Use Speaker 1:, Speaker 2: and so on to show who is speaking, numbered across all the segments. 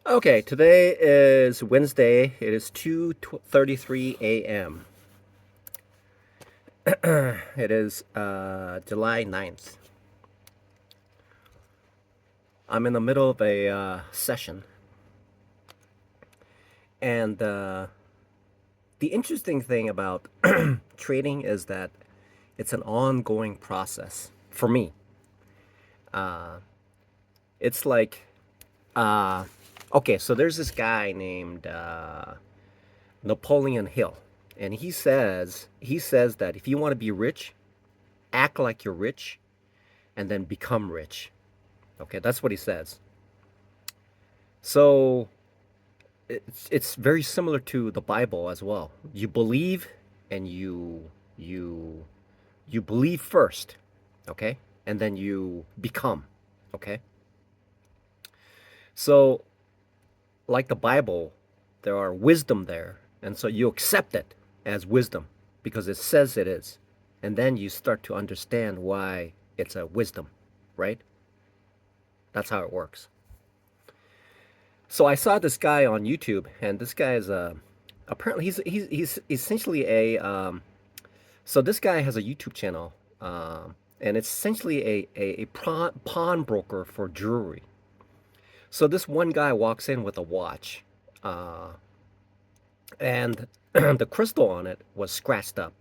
Speaker 1: Okay, today is Wednesday. It is 2:33 a.m. It is July 9th. I'm in the middle of a session, and the interesting thing about trading is that it's an ongoing process for me. It's like, uh, okay, so there's this guy named Napoleon Hill, and he says that if you want to be rich, act like you're rich, and then become rich. Okay, that's what he says. So it's very similar to the Bible as well. You believe and you you believe first, okay? And then you become, okay? So like the Bible, there are wisdom there, and so you accept it as wisdom because it says it is. And then you start to understand why it's a wisdom, right? That's how it works. So I saw this guy on YouTube, and this guy is apparently he's essentially a so this guy has a YouTube channel, and it's essentially a pawnbroker for jewelry. So this one guy walks in with a watch, uh, and the crystal on it was scratched up,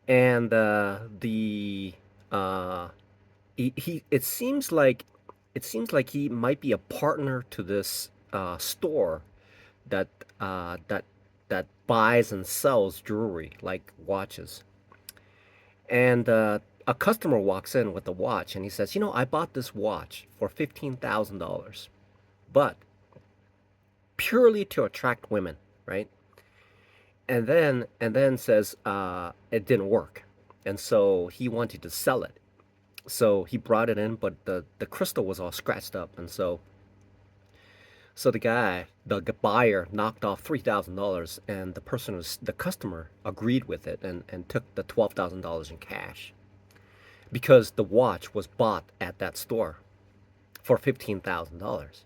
Speaker 1: and the he it seems like he might be a partner to this store that that buys and sells jewelry like watches. And a customer walks in with a watch and he says, "You know, I bought this watch for $15,000, but purely to attract women, right?" And then says it didn't work, and so he wanted to sell it. So he brought it in, but the crystal was all scratched up, and so the buyer, knocked off $3,000, and the customer agreed with it and took the $12,000 in cash because the watch was bought at that store for $15,000.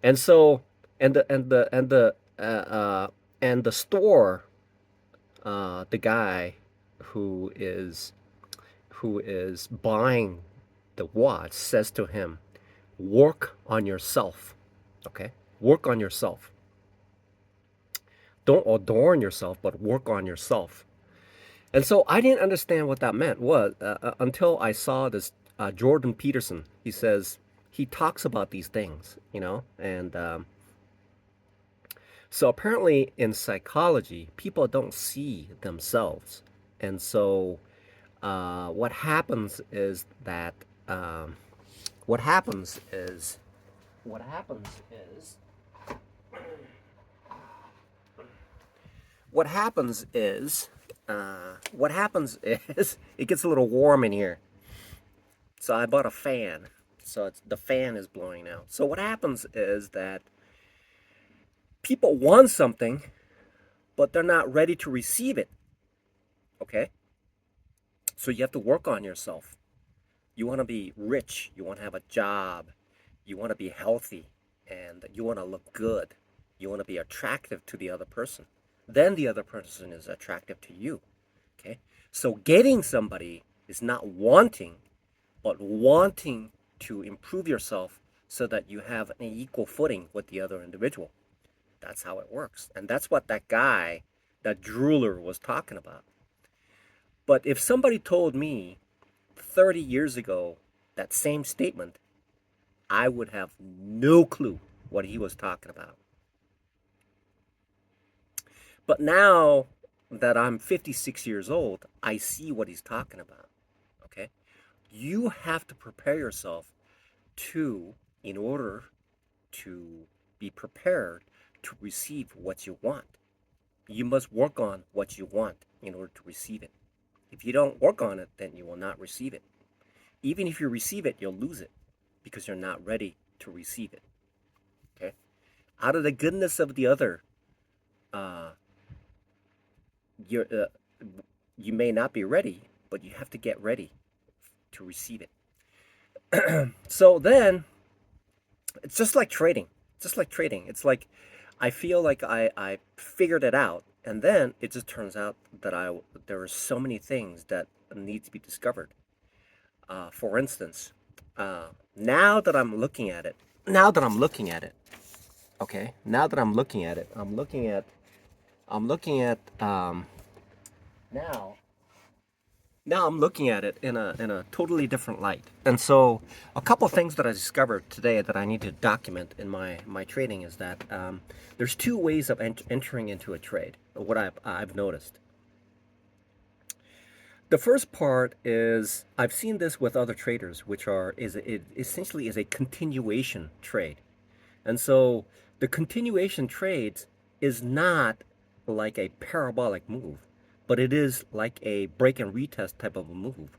Speaker 1: And so and the store, the guy who is who is buying the watch says to him, "Work on yourself." Okay? Work on yourself. Don't adorn yourself, but work on yourself. And so I didn't understand what that meant was until I saw this Jordan Peterson. He says he talks about these things, and so apparently in psychology, people don't see themselves, and so what happens is that what happens is what happens is what happens is what happens is it gets a little warm in here. So I bought a fan. So the fan is blowing out. So what happens is that people want something, but they're not ready to receive it. Okay? So you have to work on yourself. You want to be rich, you want to have a job, you want to be healthy, and you want to look good. You want to be attractive to the other person. Then the other person is attractive to you. Okay? So getting somebody is not wanting, but wanting to improve yourself so that you have an equal footing with the other individual. That's how it works. And that's what that guy, that jeweler, was talking about. But if somebody told me 30 years ago that same statement, I would have no clue what he was talking about. But now that I'm 56 years old, I see what he's talking about. Okay? You have to prepare yourself to, in order to be prepared to receive what you want. You must work on what you want in order to receive it. If you don't work on it, then you will not receive it. Even if you receive it, you'll lose it because you're not ready to receive it. Okay? Out of the goodness of the other, uh, you're, you may not be ready, but you have to get ready to receive it. So then, it's just like trading. Just like trading. It's like I feel like I figured it out, and then it just turns out that there are so many things that need to be discovered. For instance, now that I'm looking at it, now that I'm looking at it, okay, now that I'm looking at it, I'm looking at now now I'm looking at it in a totally different light. And so a couple of things that I discovered today that I need to document in my trading is that there's two ways of entering into a trade, what I've noticed. The first part is I've seen this with other traders, which it essentially is a continuation trade. And so the continuation trades is not like a parabolic move, but it is like a break and retest type of a move.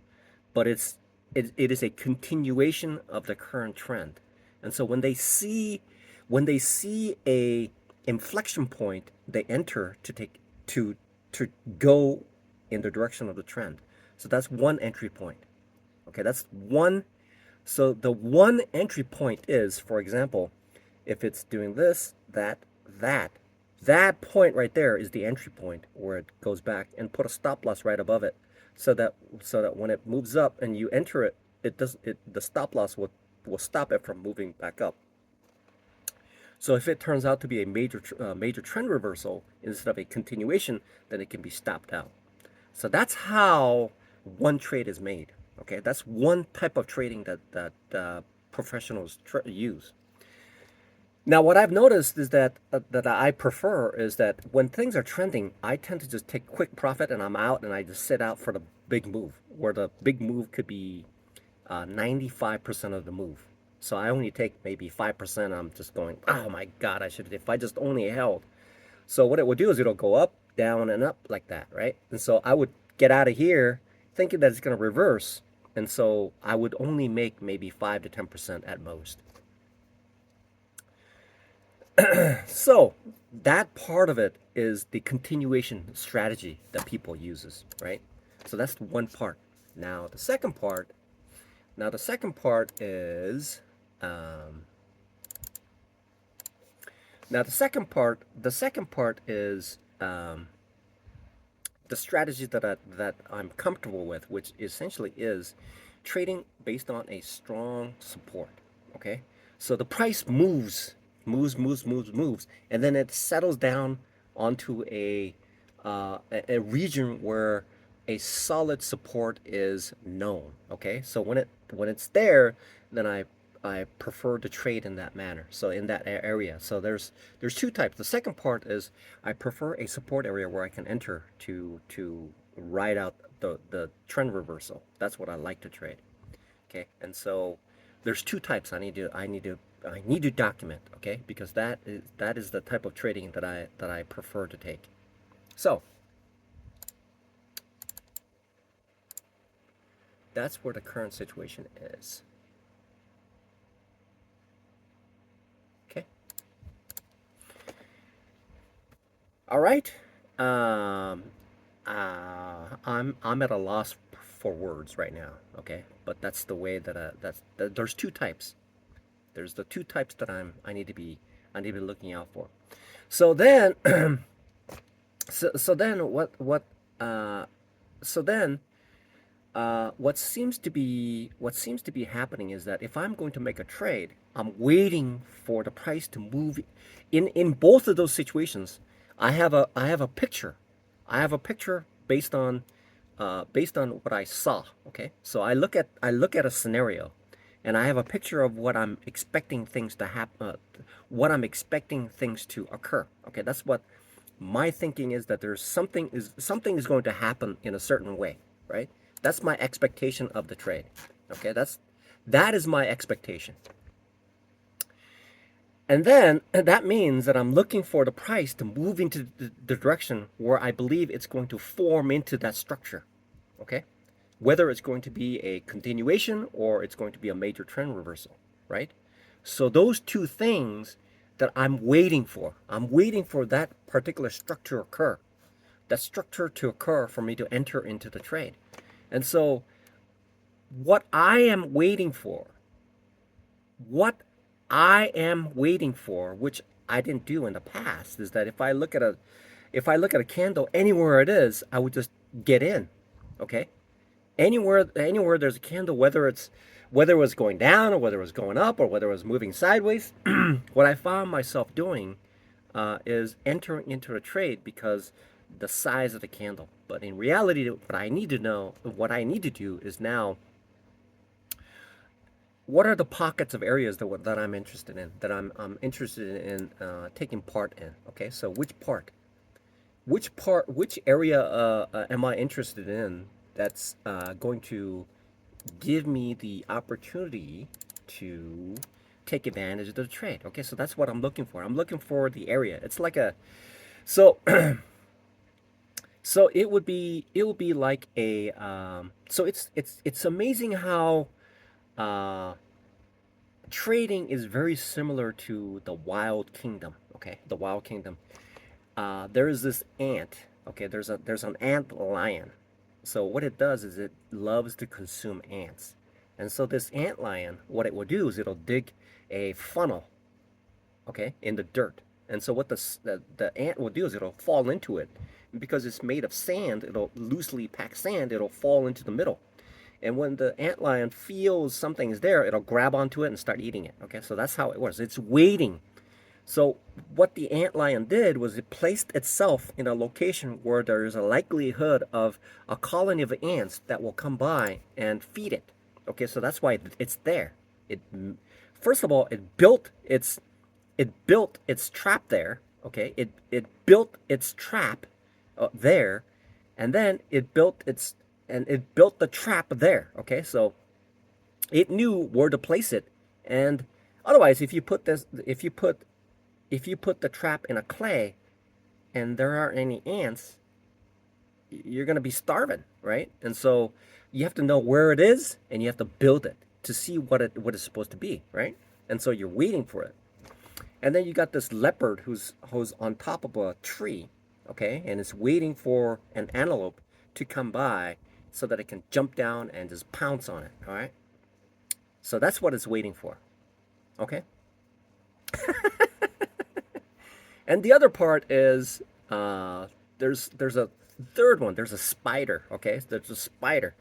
Speaker 1: But it is a continuation of the current trend. And so when they see a inflection point, they enter to go in the direction of the trend. So that's one entry point. Okay, that's one. So the one entry point is, for example, if it's doing this, that point right there is the entry point where it goes back, and put a stop loss right above it, so that when it moves up and you enter it, the stop loss will stop it from moving back up. So if it turns out to be a major trend reversal instead of a continuation, then it can be stopped out. So that's how one trade is made. Okay, that's one type of trading that professionals use. Now, what I've noticed is that I prefer is that when things are trending, I tend to just take quick profit and I'm out, and I just sit out for the big move, where the big move could be 95% of the move. So I only take maybe 5%. I'm just going, oh my God, if I just only held. So what it would do is it'll go up, down, and up like that, right? And so I would get out of here thinking that it's going to reverse. And so I would only make maybe 5 to 10% at most. So that part of it is the continuation strategy that people uses, right? So that's one part. Now the second part is the strategy that I'm comfortable with, which essentially is trading based on a strong support. Okay, so the price moves, and then it settles down onto a region where a solid support is known. Okay, so when it's there, then I prefer to trade in that manner. So in that area. So there's two types. The second part is I prefer a support area where I can enter to ride out the trend reversal. That's what I like to trade. Okay, and so there's two types I need to document. Okay, because that is the type of trading that I prefer to take. So that's where the current situation is. Okay. All right. I'm at a loss for words right now. Okay, but that's the way there's two types. There's the two types that I need to be looking out for. So then, so then what seems to be happening is that if I'm going to make a trade, I'm waiting for the price to move. In both of those situations, I have a picture. I have a picture based on what I saw. Okay, so I look at a scenario, and I have a picture of what I'm expecting things to happen, what I'm expecting things to occur. Okay, that's what my thinking is, that something is going to happen in a certain way, right? That's my expectation of the trade. Okay, that is my expectation. And then that means that I'm looking for the price to move into the direction where I believe it's going to form into that structure. Okay, whether it's going to be a continuation or it's going to be a major trend reversal, right? So those two things that I'm waiting for that particular structure occur, that structure to occur for me to enter into the trade. And so what I am waiting for, what I am waiting for, which I didn't do in the past, is that if I look at a candle anywhere it is, I would just get in. Okay? Anywhere there's a candle, whether it was going down or whether it was going up or whether it was moving sideways, what I found myself doing is entering into a trade because the size of the candle. But in reality, what I need to do is now, what are the pockets of areas that I'm interested in, that I'm interested in taking part in? Okay, so which area am I interested in that's going to give me the opportunity to take advantage of the trade? Okay, so that's what I'm looking for. I'm looking for the area. It's like a so so it would be like a so it's amazing how uh, trading is very similar to the wild kingdom. Okay, the wild kingdom. There is this ant. Okay, there's an ant lion. So what it does is it loves to consume ants, and so this ant lion, what it will do is it'll dig a funnel, okay, in the dirt. And so what the ant will do is it'll fall into it, and because it's made of sand, it'll loosely packed sand. It'll fall into the middle, and when the antlion feels something is there, it'll grab onto it and start eating it. Okay, so that's how it works. It's waiting. So what the antlion did was it placed itself in a location where there is a likelihood of a colony of ants that will come by and feed it. Okay, so that's why it's there. It first of all, it built its trap there. Okay, it built its trap there, and then it built the trap there. Okay, so it knew where to place it, and otherwise, if you put the trap in a clay and there aren't any ants, you're going to be starving, right? And so you have to know where it is and you have to build it to see what it's supposed to be, right? And so you're waiting for it. And then you got this leopard who's on top of a tree, okay, and it's waiting for an antelope to come by so that it can jump down and just pounce on it, all right? So that's what it's waiting for, okay? And the other part is there's a third one. There's a spider, okay? There's a spider.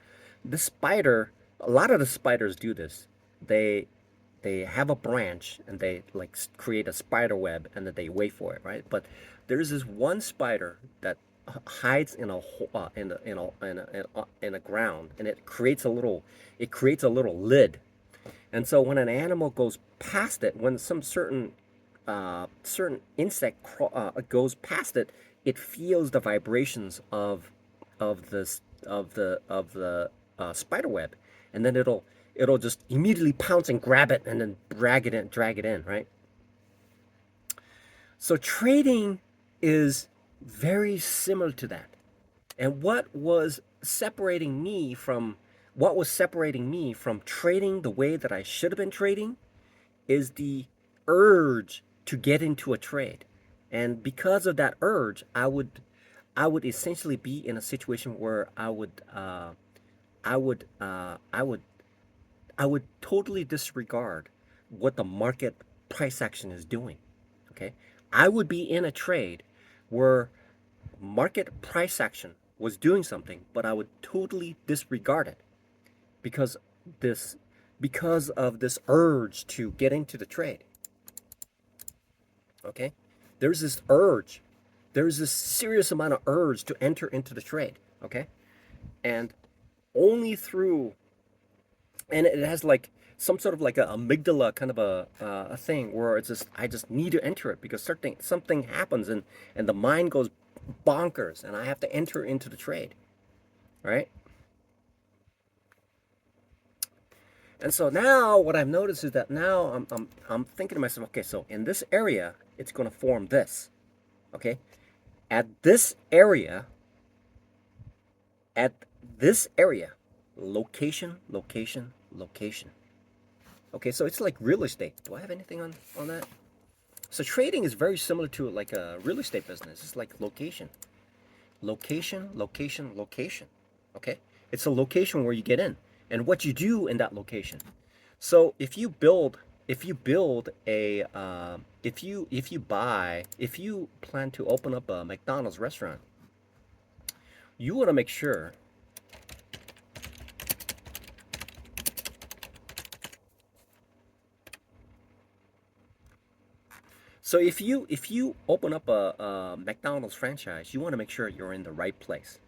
Speaker 1: This spider, a lot of the spiders do this. They have a branch and they like create a spider web and then they wait for it, right? But there's this one spider that hides in a in a ground, and it creates a little lid. And so when an animal goes past it, when some certain insect goes past it, it feels the vibrations of the spider web, and then it'll just immediately pounce and grab it and then drag it in, right? So trading is very similar to that. And what was separating me from trading the way that I should have been trading is the urge to get into a trade. And because of that urge, I would essentially be in a situation where I would I would totally disregard what the market price action is doing. Okay, I would be in a trade where market price action was doing something, but I would totally disregard it because this because of this urge to get into the trade. Okay, there's this urge, there's this serious amount of urge to enter into the trade. Okay, and only through and it has like some sort of like a amygdala kind of a thing where it's just I just need to enter it because something happens and the mind goes bonkers and I have to enter into the trade, right? And so now what I've noticed is that now I'm thinking to myself, okay, so in this area it's going to form this, okay? At this area, at this area, location, location, location. Okay, so it's like real estate. Do I have anything on that? So trading is very similar to like a real estate business. It's like location, location, location, location. Okay, it's a location where you get in and what you do in that location. So if you build if you build a if you plan to open up a McDonald's restaurant, you want to make sure. So if you open up a McDonald's franchise, you want to make sure you're in the right place.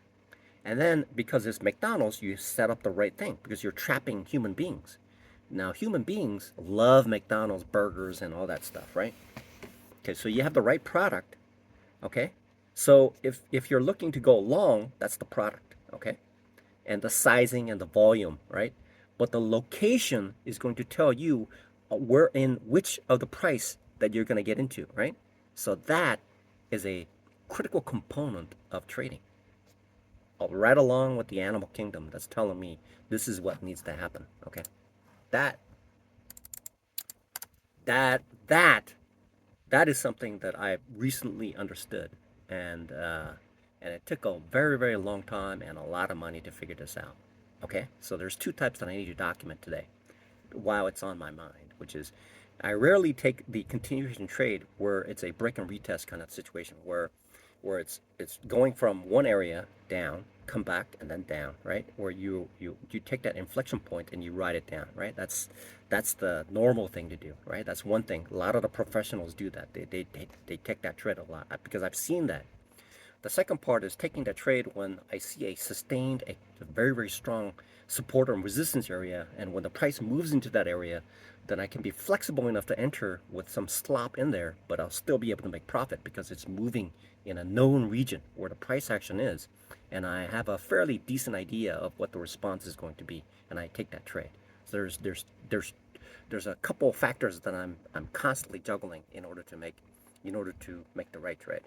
Speaker 1: And then because it's McDonald's, you set up the right thing because you're trapping human beings. Now human beings love McDonald's burgers and all that stuff, right? Okay, so you have the right product, okay? So if you're looking to go long, that's the product, okay? And the sizing and the volume, right? But the location is going to tell you where in which of the price that you're going to get into, right? So that is a critical component of trading. Right along with the animal kingdom that's telling me this is what needs to happen, okay? That that that that is something that I recently understood, and it took a very long time and a lot of money to figure this out. Okay, so there's two types that I need to document today, while it's on my mind, which is I rarely take the continuation trade where it's a break and retest kind of situation where it's going from one area down, come back and then down, right? Where you take that inflection point and you ride it down, right? That's the normal thing to do, right? That's one thing. A lot of the professionals do that. They take that trade a lot because I've seen that. The second part is taking that trade when I see a sustained, a very strong support or resistance area, and when the price moves into that area, then I can be flexible enough to enter with some slop in there, but I'll still be able to make profit because it's moving in a known region where the price action is, and I have a fairly decent idea of what the response is going to be, and I take that trade. So there's a couple of factors that I'm constantly juggling in order to make the right trade.